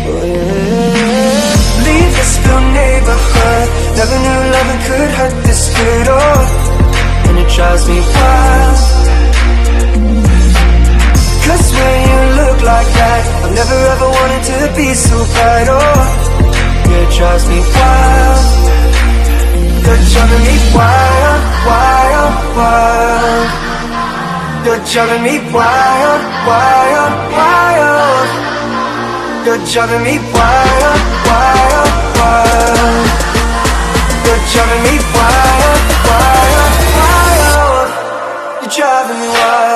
Oh yeah. Leave this blue neighborhood. Never knew loving could hurt this good, oh. And it drives me wild. Cause when you look like that, I've never ever wanted to be so bright, oh. Yeah, it drives me wild. You're driving me wild, wild, wild. You're driving me wild, wild, wild. You're driving me wild, wild, wild. You're driving me wild, wild, wild. You're driving me wild.